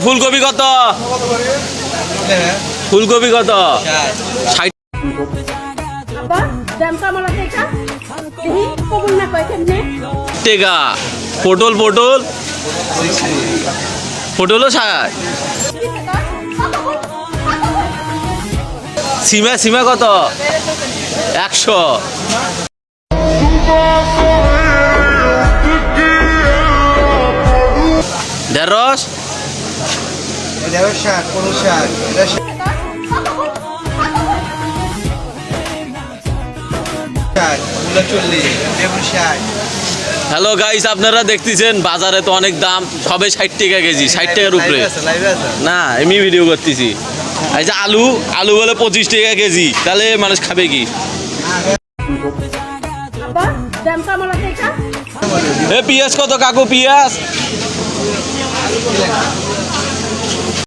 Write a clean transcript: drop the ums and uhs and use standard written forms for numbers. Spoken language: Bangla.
ফুলকপি কত? ফুলকপি কত? 60 টাকা। পটল পটল পটলও 60। সিমা সিমা কত? 100। ঢেঁড়স হ্যালো গাইস, আপনারা দেখতেছেন বাজারে তো অনেক দাম, সবে 60 টাকা কেজি, 60 টাকার উপরে না। আমি ভিডিও করতেছি। এই যে আলু আলু বলে 25 টাকা কেজি, তাহলে মানুষ খাবে কি? পেঁয়াজ কত কাকু? পেঁয়াজ